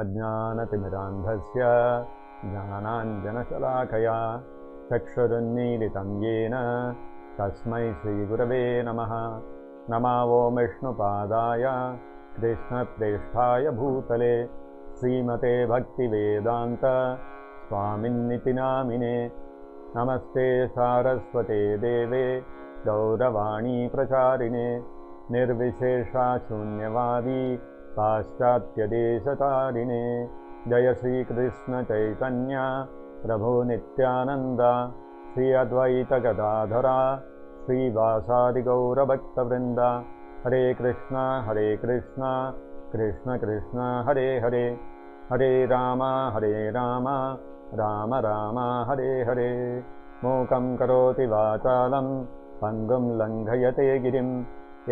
ओमज्ञानतिमिरान्धस्य ज्ञानाञ्जनशलाकया चक्षुरुन्मीलितं येन तस्मै श्रीगुरवे नमः। नमो विष्णुपादाय कृष्णप्रेष्ठाय भूतले श्रीमते भक्तिवेदान्त स्वामिन्निति नामिने। नमस्ते सारस्वते देवे गौरवाणी प्रचारिणे निर्विशेषा शून्यवादी पाश्चात्यदेशतारिणे। जय श्री कृष्ण चैतन्य प्रभु नित्यानंद श्री अद्वैत गदाधरा श्रीवासादि गौरभक्तवृंद। हरे कृष्णा कृष्ण कृष्ण हरे हरे, हरे राम राम राम हरे हरे। मूकं करोति वाचालं पङ्गुं लङ्घयते गिरिं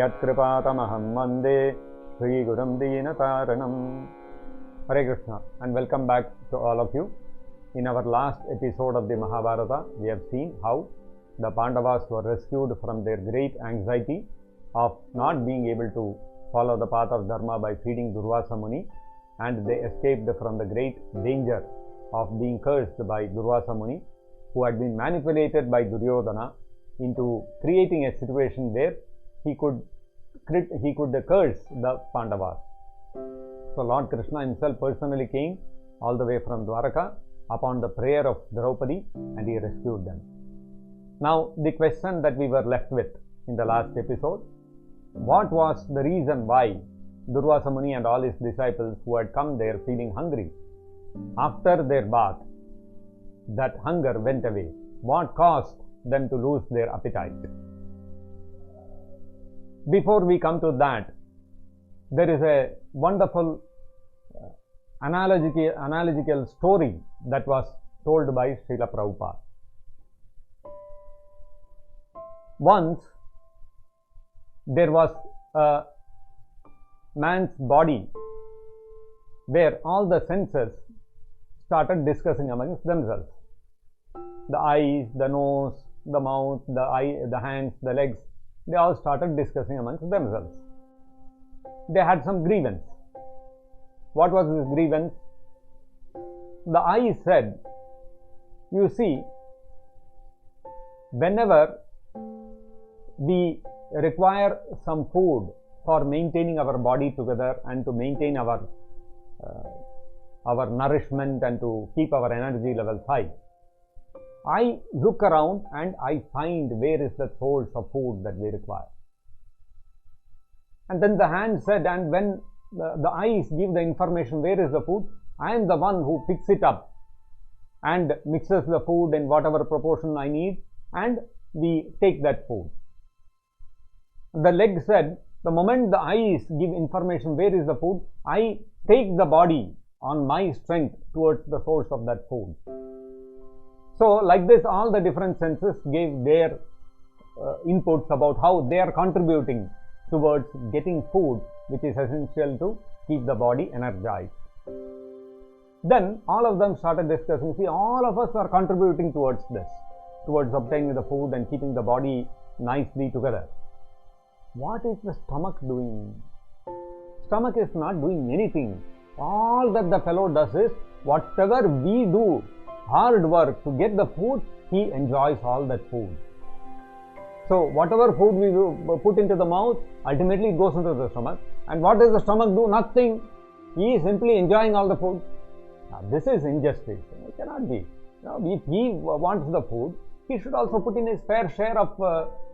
यत्कृपातमहं वन्दे श्रीगुरुं दीनतारणम्। Hare Krishna and welcome back to all of you. In our last episode of the Mahabharata, we have seen how the Pandavas were rescued from their great anxiety of not being able to follow the path of Dharma by feeding Durvasa Muni, and they escaped from the great danger of being cursed by Durvasa Muni, who had been manipulated by Duryodhana into creating a situation where he could curse the Pandavas. So Lord Krishna himself personally came all the way from Dwaraka upon the prayer of Draupadi, and he rescued them. Now the question that we were left with in the last episode: what was the reason why Durvasa Muni and all his disciples who had come there feeling hungry, after their bath, that hunger went away? What caused them to lose their appetite? Before we come to that, there is a wonderful analogical story that was told by Srila Prabhupada. Once there was a man's body where all the senses started discussing amongst themselves. The eyes, the nose, the mouth, the hands, the legs, they all started discussing amongst themselves. They had some grievance. What was this grievance? The eye said, you see, whenever we require some food for maintaining our body together and to maintain our nourishment and to keep our energy levels high, I look around and I find where is the source of food that we require. And then the hand said, and when the eyes give the information where is the food, I am the one who picks it up and mixes the food in whatever proportion I need, and we take that food. The leg said, the moment the eyes give information where is the food, I take the body on my strength towards the source of that food. So like this, all the different senses gave their inputs about how they are contributing towards getting food, which is essential to keep the body energized. Then all of them started discussing, see, all of us are contributing towards this, towards obtaining the food and keeping the body nicely together. What is the stomach doing? Stomach is not doing anything. All that the fellow does is, whatever we do, hard work to get the food, he enjoys all that food. So whatever food we put into the mouth, ultimately it goes into the stomach. And what does the stomach do? Nothing. He is simply enjoying all the food. Now, this is injustice. It cannot be. Now, if he wants the food, he should also put in his fair share of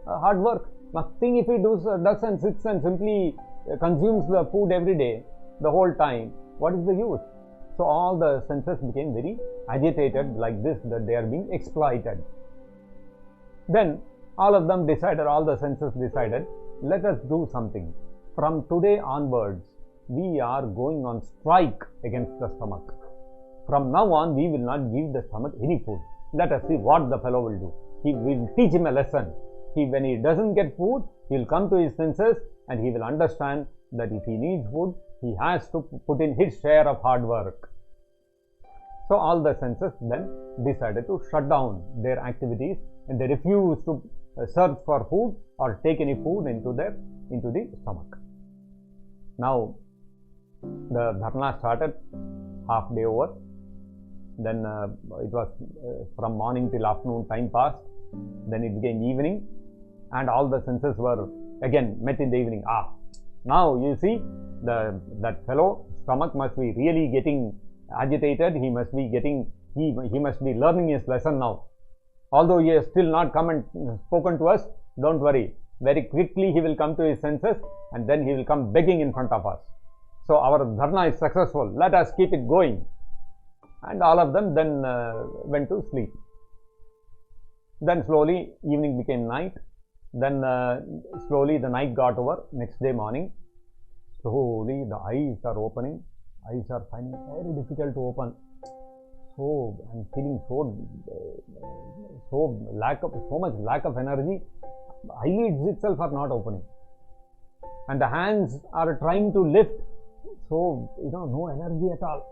hard work. Nothing if he does and sits and simply consumes the food every day, the whole time. What is the use? So all the senses became very agitated like this, that they are being exploited. Then all of them decided, all the senses decided, let us do something. From today onwards, we are going on strike against the stomach. From now on, we will not give the stomach any food. Let us see what the fellow will do. He will teach him a lesson. When he doesn't get food, he will come to his senses and he will understand that if he needs food, he has to put in his share of hard work. So all the senses then decided to shut down their activities, and they refused to search for food or take any food into the stomach. Now the dharna started. half day over. Then it was from morning till afternoon, time passed. Then it became evening, and all the senses were again met in the evening. Now you see, that fellow stomach must be really getting agitated. He must be getting, he must be learning his lesson now. Although he has still not come and spoken to us, don't worry. Very quickly he will come to his senses, and then he will come begging in front of us. So our dharna is successful. Let us keep it going. And all of them then went to sleep. Then slowly evening became night. Then slowly the night got over. Next day morning, slowly the eyes are opening. Eyes are finding very difficult to open. So I'm feeling so much lack of energy. Eyelids itself are not opening, and the hands are trying to lift. So no energy at all,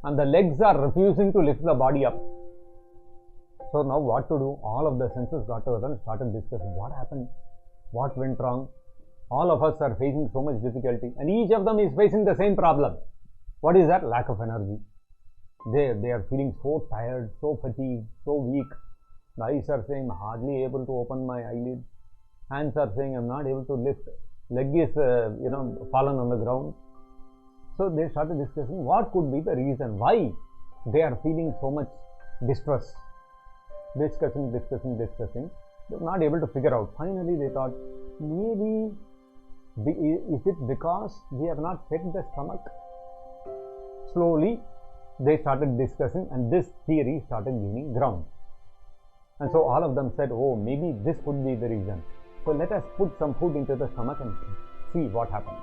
and the legs are refusing to lift the body up. So now what to do? All of the senses got together and started discussing what happened, what went wrong. All of us are facing so much difficulty, and each of them is facing the same problem. What is that? Lack of energy. They are feeling so tired, so fatigued, so weak. The eyes are saying, I'm hardly able to open my eyelids. Hands are saying, I'm not able to lift. Leg is, fallen on the ground. So they started discussing what could be the reason why they are feeling so much distress. Discussing. They were not able to figure out. Finally, they thought, maybe is it because we have not fed the stomach? Slowly, they started discussing, and this theory started gaining ground. And so all of them said, oh, maybe this could be the reason. So let us put some food into the stomach and see what happens.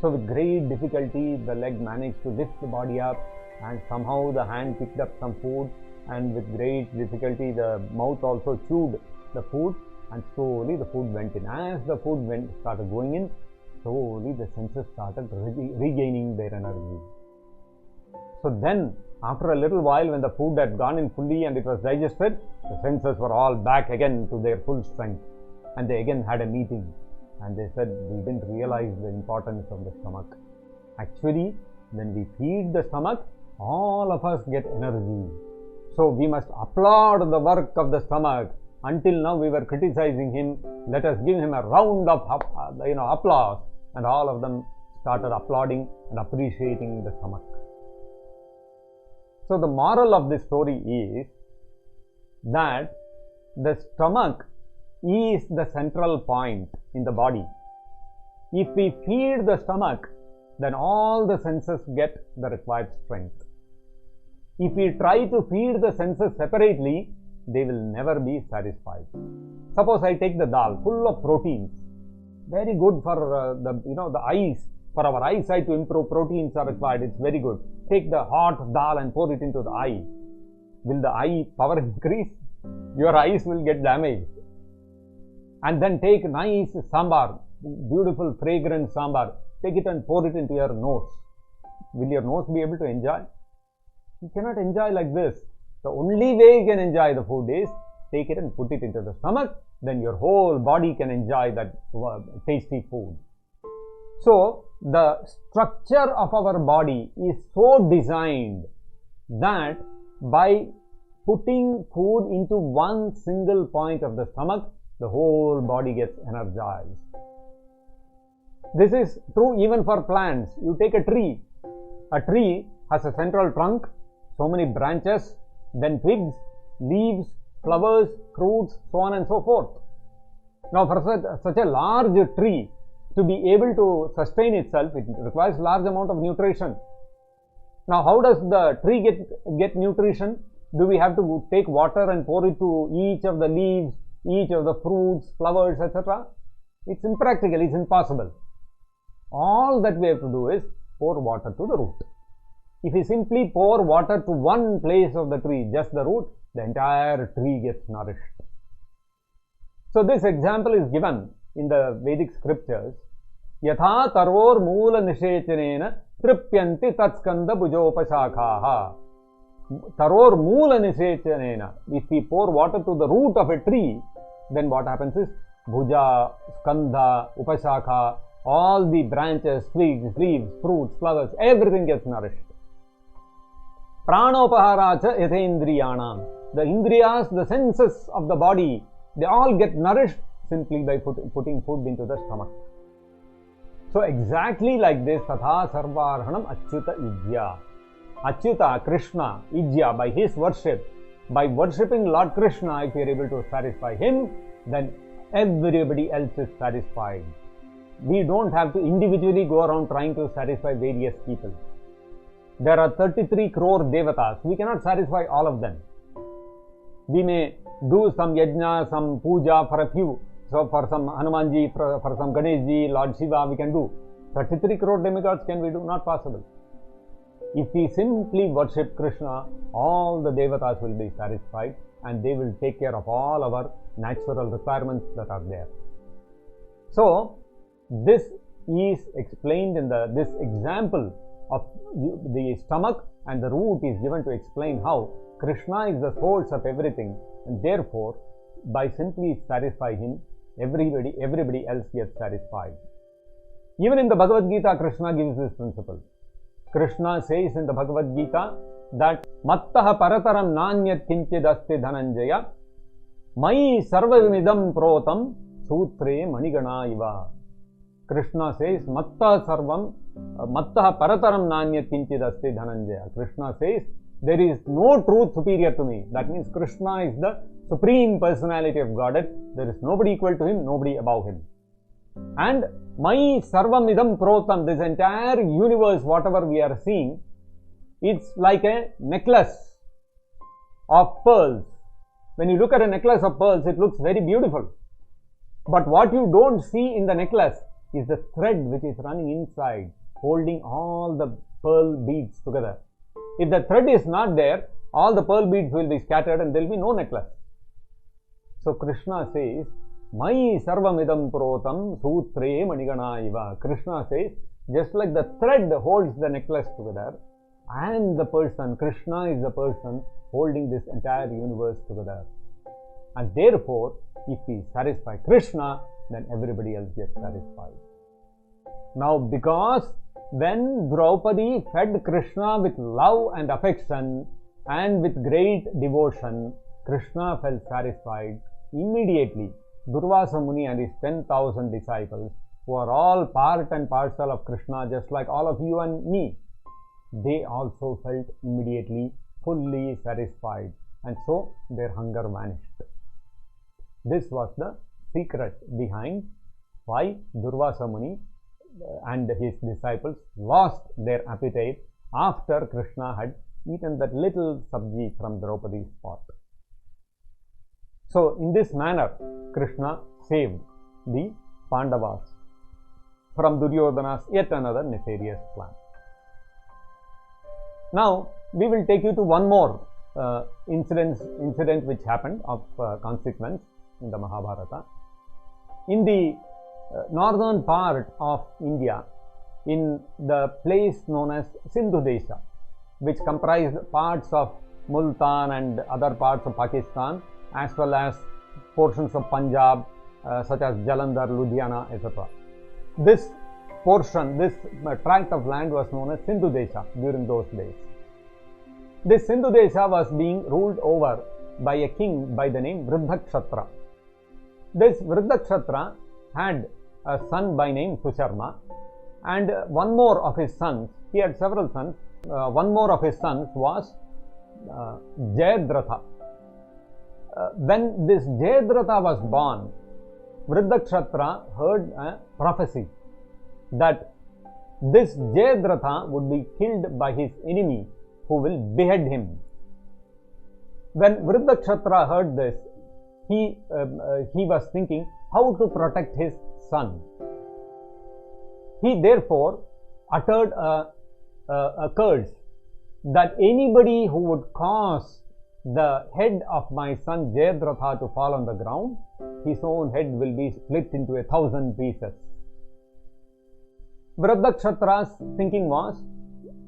So with great difficulty, the leg managed to lift the body up, and somehow the hand picked up some food, and with great difficulty the mouth also chewed the food, and slowly the food went in. As the food started going in, slowly the senses started regaining their energy. So then, after a little while, when the food had gone in fully and it was digested, the senses were all back again to their full strength, and they again had a meeting, and they said, we didn't realize the importance of the stomach. Actually, when we feed the stomach, all of us get energy. So we must applaud the work of the stomach. Until now we were criticizing him. Let us give him a round of applause. And all of them started applauding and appreciating the stomach. So the moral of this story is that the stomach is the central point in the body. If we feed the stomach, then all the senses get the required strength. If we try to feed the senses separately, they will never be satisfied. Suppose I take the dal full of proteins, very good for the eyes. For our eyesight to improve, proteins are required. It's very good. Take the hot dal and pour it into the eye. Will the eye power increase? Your eyes will get damaged. And then take nice sambar, beautiful fragrant sambar. Take it and pour it into your nose. Will your nose be able to enjoy? You cannot enjoy like this. The only way you can enjoy the food is take it and put it into the stomach. Then your whole body can enjoy that tasty food. So the structure of our body is so designed that by putting food into one single point of the stomach, the whole body gets energized. This is true even for plants. You take a tree. A tree has a central trunk, so many branches, then twigs, leaves, flowers, fruits, so on and so forth. Now for such a large tree to be able to sustain itself, it requires large amount of nutrition. Now how does the tree get nutrition? Do we have to take water and pour it to each of the leaves, each of the fruits, flowers, etc.? It's impractical, it's impossible. All that we have to do is pour water to the root. If we simply pour water to one place of the tree, just the root, the entire tree gets nourished. So this example is given in the Vedic scriptures. Yatha taror moola nishechanena tripyanti tatskanda bhujopashakhaha. Taror moola nishechanena. If we pour water to the root of a tree, then what happens is bhuja, skandha, upashakha, all the branches, twigs, leaves, fruits, flowers, everything gets nourished. Pranopahara cha yathendriyanam. The indriyas, the senses of the body, they all get nourished simply by putting food into the stomach. So exactly like this, Tatha Sarvarhanam Achyuta Ijya. Achyuta, Krishna, Ijya, by his worship, by worshipping Lord Krishna, if we are able to satisfy him, then everybody else is satisfied. We don't have to individually go around trying to satisfy various people. There are 33 crore devatas. We cannot satisfy all of them. We may do some yajna, some puja for a few. So for some Hanumanji, for some Ganeshji, Lord Shiva, we can do. 33 crore demigods can we do? Not possible. If we simply worship Krishna, all the devatas will be satisfied and they will take care of all our natural requirements that are there. So this is explained in this example of the stomach, and the root is given to explain how Krishna is the source of everything, and therefore by simply satisfy him, everybody else gets satisfied. Even in the Bhagavad Gita, Krishna gives this principle. Krishna says in the Bhagavad Gita that Mattaha parataram nanyat kinchid asti dhananjaya mai sarvamidam protam sutre manigana iva. Krishna says Mattaha parataram nanyat kinchid asti dhananjaya. Krishna says there is no truth superior to me. That means Krishna is the supreme personality of Godhead. There is nobody equal to him, nobody above him. And my sarvamidam protam, this entire universe, whatever we are seeing, it's like a necklace of pearls. When you look at a necklace of pearls, it looks very beautiful. But what you don't see in the necklace is the thread which is running inside, holding all the pearl beads together. If the thread is not there, all the pearl beads will be scattered and there will be no necklace. So Krishna says, Mai sarvamidam protam sutre manigana iva. Krishna says, just like the thread holds the necklace together, I am the person, Krishna is the person holding this entire universe together. And therefore, if we satisfy Krishna, then everybody else gets satisfied. Now, because when Draupadi fed Krishna with love and affection and with great devotion, Krishna felt satisfied immediately. Durvasa Muni and his 10,000 disciples, who are all part and parcel of Krishna, just like all of you and me, they also felt immediately fully satisfied, and so their hunger vanished. This was the secret behind why Durvasa Muni and his disciples lost their appetite after Krishna had eaten that little sabji from Draupadi's pot. So in this manner, Krishna saved the Pandavas from Duryodhana's yet another nefarious plan. Now we will take you to one more incident which happened of consequence in the Mahabharata. In the northern part of India, in the place known as Sindhu Desha, which comprised parts of Multan and other parts of Pakistan, as well as portions of Punjab, such as Jalandhar, Ludhiana, etc. This portion, this tract of land was known as Sindhu Desha during those days. This Sindhu Desha was being ruled over by a king by the name Vriddhakshetra. This Vriddhakshetra had a son by name Susharma, and one more of his sons, he had several sons, one more of his sons was Jayadratha. When this Jayadratha was born, Vriddhakshetra heard a prophecy that this Jayadratha would be killed by his enemy who will behead him. When Vriddhakshetra heard this, he was thinking how to protect his son. He therefore uttered a curse that anybody who would cause the head of my son Jayadratha to fall on the ground, his own head will be split into 1,000 pieces. Vriddhakshetra's thinking was,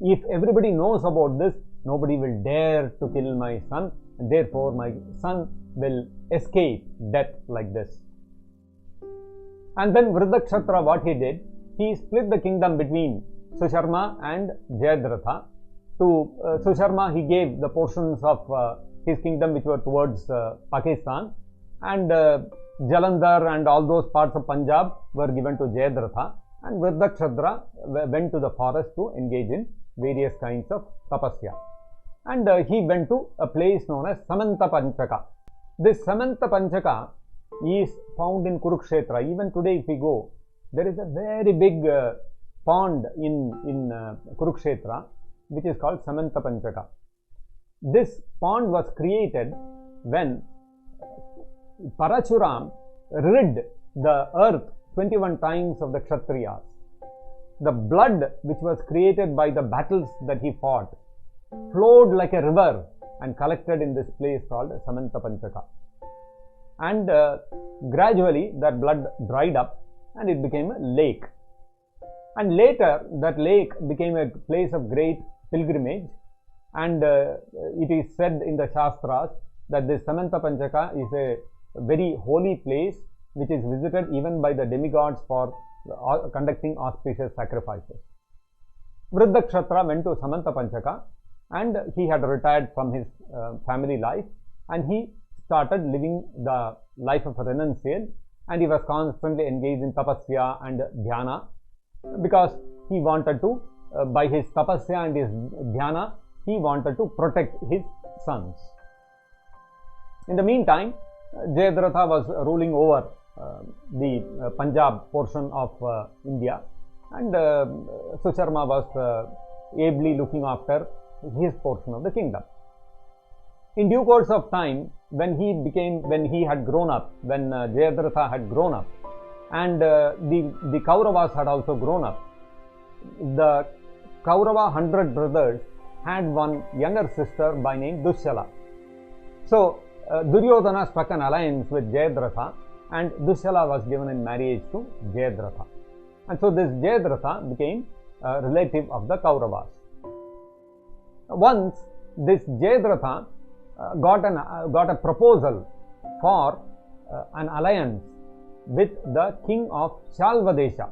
if everybody knows about this, nobody will dare to kill my son, and therefore my son will escape death like this. And then Vriddhakshetra, what he did, he split the kingdom between Susharma and Jayadratha to Susharma he gave the portions of his kingdom which were towards Pakistan, and Jalandhar and all those parts of Punjab were given to Jayadratha, and Vruddakshadra went to the forest to engage in various kinds of tapasya. And he went to a place known as Samanta Panchaka. This Samanta Panchaka is found in Kurukshetra. Even today if we go, there is a very big pond in Kurukshetra which is called Samanta Panchaka. This pond was created when Parachuram rid the earth 21 times of the Kshatriyas. The blood which was created by the battles that he fought flowed like a river and collected in this place called Samanta Panchaka. And gradually that blood dried up and it became a lake. And later that lake became a place of great pilgrimage, and it is said in the Shastras that this Samanta Panchaka is a very holy place which is visited even by the demigods for conducting auspicious sacrifices. Vruddakshatra went to Samanta Panchaka, and he had retired from his family life, and he started living the life of a renunciate, and he was constantly engaged in tapasya and dhyana, because he wanted to, by his tapasya and his dhyana, he wanted to protect his sons. In the meantime, Jayadratha was ruling over the Punjab portion of India, and Susharma was ably looking after his portion of the kingdom. In due course of time, when he had grown up, when Jayadratha had grown up, and the Kauravas had also grown up, the Kaurava 100 brothers had one younger sister by name Dushala. So Duryodhana struck an alliance with Jayadratha, and Dushala was given in marriage to Jayadratha. And so this Jayadratha became a relative of the Kauravas. Once this Jayadratha got a proposal for an alliance with the king of Shalvadesha.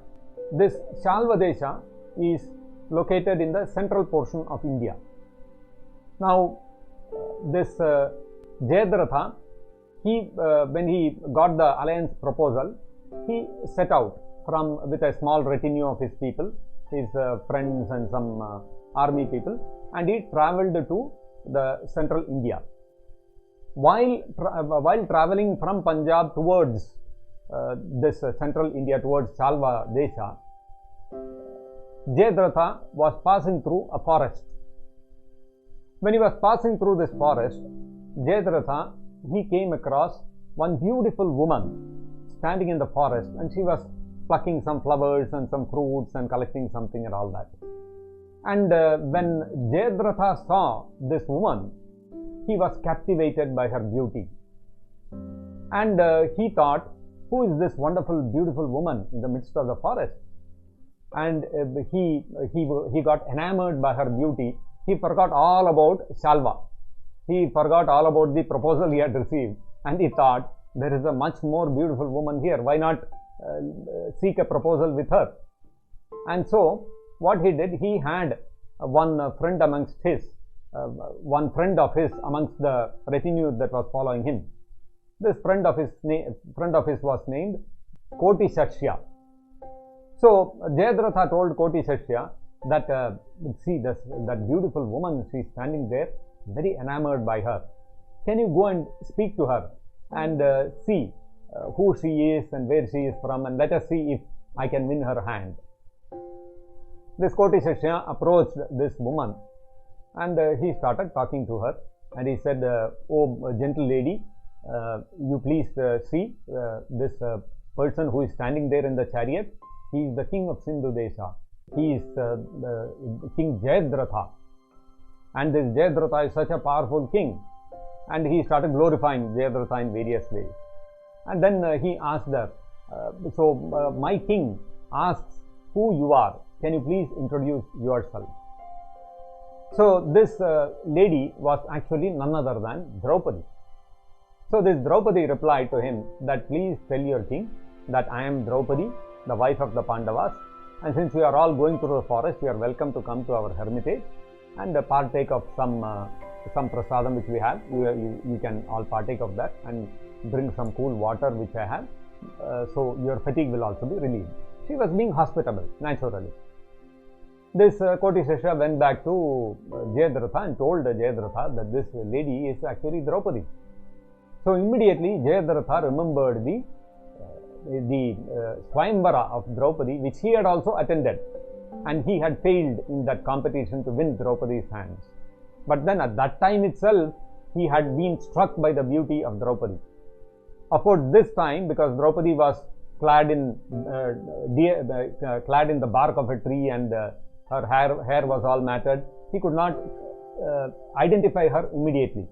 This Shalvadesha is located in the central portion of India. Now, this Jayadratha, when he got the alliance proposal, he set out with a small retinue of his people, his friends and some army people, and he travelled to the central India. While travelling from Punjab towards this central India, towards Shalva Desha, Jayadratha was passing through a forest. When he was passing through this forest, Jayadratha, he came across one beautiful woman standing in the forest, and she was plucking some flowers and some fruits and collecting something and all that. And when Jayadratha saw this woman, he was captivated by her beauty. And he thought, who is this wonderful, beautiful woman in the midst of the forest? And he got enamored by her beauty. He forgot all about Shalva. He forgot all about the proposal he had received, and he thought, there is a much more beautiful woman here. Why not seek a proposal with her? And so what he did, he had one friend amongst his, amongst the retinue that was following him. This friend of his was named Koti Shashya. So Jayadratha told Koti Shashya that see that beautiful woman, she is standing there, very enamored by her. Can you go and speak to her and see who she is and where she is from, and let us see if I can win her hand. This Koti Shashya approached this woman, and he started talking to her, and he said, oh gentle lady, you please see this person who is standing there in the chariot. He is the king of Sindhu Desha. He is King Jayadratha, and this Jayadratha is such a powerful king. And he started glorifying Jayadratha in various ways. And then he asked her, my king asks who you are. Can you please introduce yourself? So this lady was actually none other than Draupadi. So this Draupadi replied to him that, please tell your king that I am Draupadi, the wife of the Pandavas, and since we are all going through the forest, we are welcome to come to our hermitage, and partake of some prasadam which we have. You can all partake of that and drink some cool water which I have. So your fatigue will also be relieved. She was being hospitable naturally. This Koti Shesha went back to Jayadratha and told Jayadratha that this lady is actually Draupadi. So immediately Jayadratha remembered the Swayamvara of Draupadi, which he had also attended, and he had failed in that competition to win Draupadi's hands. But then at that time itself, he had been struck by the beauty of Draupadi. Of course, this time, because Draupadi was clad in the bark of a tree and her hair was all matted, he could not identify her immediately.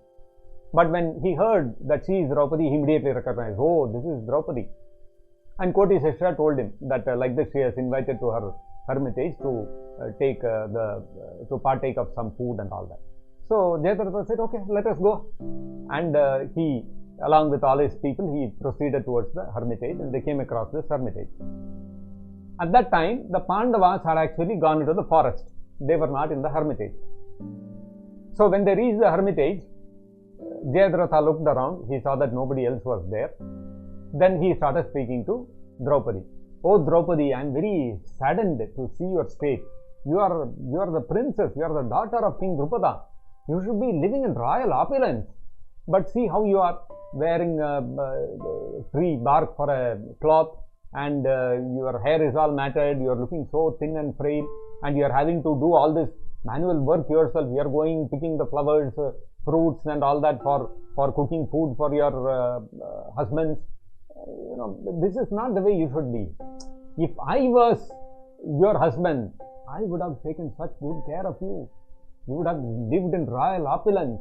But when he heard that she is Draupadi, he immediately recognized, oh, this is Draupadi. And Koti Shesha told him that like this she has invited to her hermitage to partake of some food and all that. So Jayadratha said, okay, let us go. And he, along with all his people, he proceeded towards the hermitage, and they came across this hermitage. At that time, the Pandavas had actually gone into the forest. They were not in the hermitage. So when they reached the hermitage, Jayadratha looked around. He saw that nobody else was there. Then he started speaking to Draupadi. Oh Draupadi, I am very saddened to see your state. You are the princess. You are the daughter of King Drupada. You should be living in royal opulence. But see how you are wearing tree bark for a cloth, and your hair is all matted. You are looking so thin and frail, and you are having to do all this manual work yourself. You are going picking the flowers, fruits, and all that for cooking food for your husbands. This is not the way you should be. If I was your husband, I would have taken such good care of you. You would have lived in royal opulence.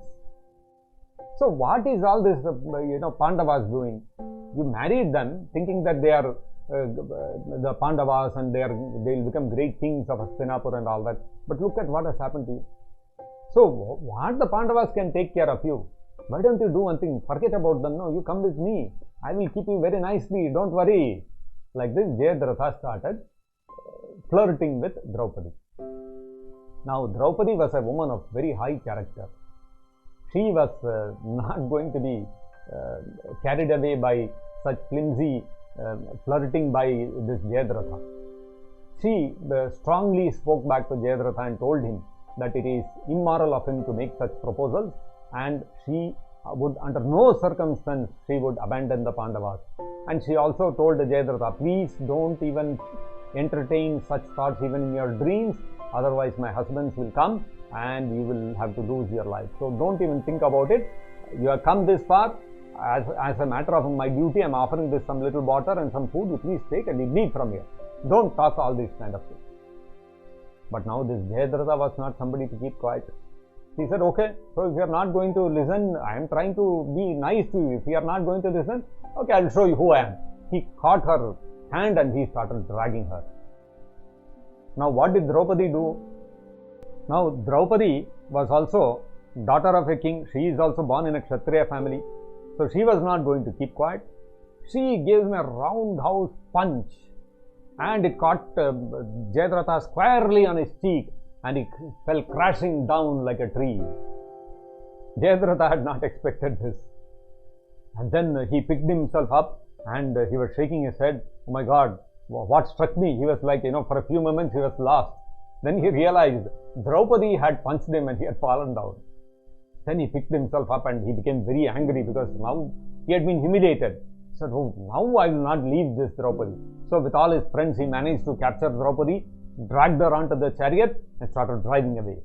So what is all this, Pandavas doing? You married them thinking that they are the Pandavas and they will become great kings of Hastinapur and all that. But look at what has happened to you. So what the Pandavas can take care of you? Why don't you do one thing? Forget about them. No, you come with me. I will keep you very nicely. Don't worry. Like this, Jayadratha started flirting with Draupadi. Now, Draupadi was a woman of very high character. She was not going to be carried away by such flimsy flirting by this Jayadratha. She strongly spoke back to Jayadratha and told him that it is immoral of him to make such proposals, and she would under no circumstance she would abandon the Pandavas. And she also told Jayadratha, please don't even entertain such thoughts even in your dreams, otherwise my husbands will come and you will have to lose your life. So don't even think about it. You have come this far. As a matter of my duty, I am offering this some little water and some food. You please take and you leave from here. Don't talk all these kind of things. But now this Jayadratha was not somebody to keep quiet. He said, okay, so if you are not going to listen, I am trying to be nice to you. If you are not going to listen, okay, I will show you who I am. He caught her hand and he started dragging her. Now what did Draupadi do? Now Draupadi was also daughter of a king. She is also born in a Kshatriya family. So she was not going to keep quiet. She gave him a roundhouse punch and it caught Jayadratha squarely on his cheek and he fell crashing down like a tree. Jayadratha had not expected this. And then he picked himself up and he was shaking his head. Oh my God, what struck me? He was like, for a few moments he was lost. Then he realized Draupadi had punched him and he had fallen down. Then he picked himself up and he became very angry because now he had been humiliated. He said, oh, now I will not leave this Draupadi. So with all his friends, he managed to capture Draupadi, dragged her onto the chariot and started driving away.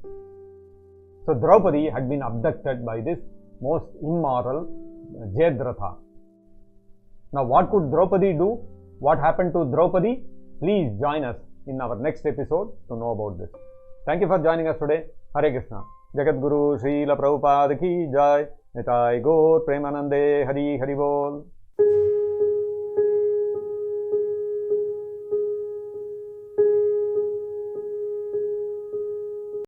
So Draupadi had been abducted by this most immoral Jayadratha. Now what could Draupadi do? What happened to Draupadi? Please join us in our next episode to know about this. Thank you for joining us today. Hare Krishna. Jagat Guru Srila Prabhupada ki jai. Nitai Gaur Premanande Hari Hari Bol.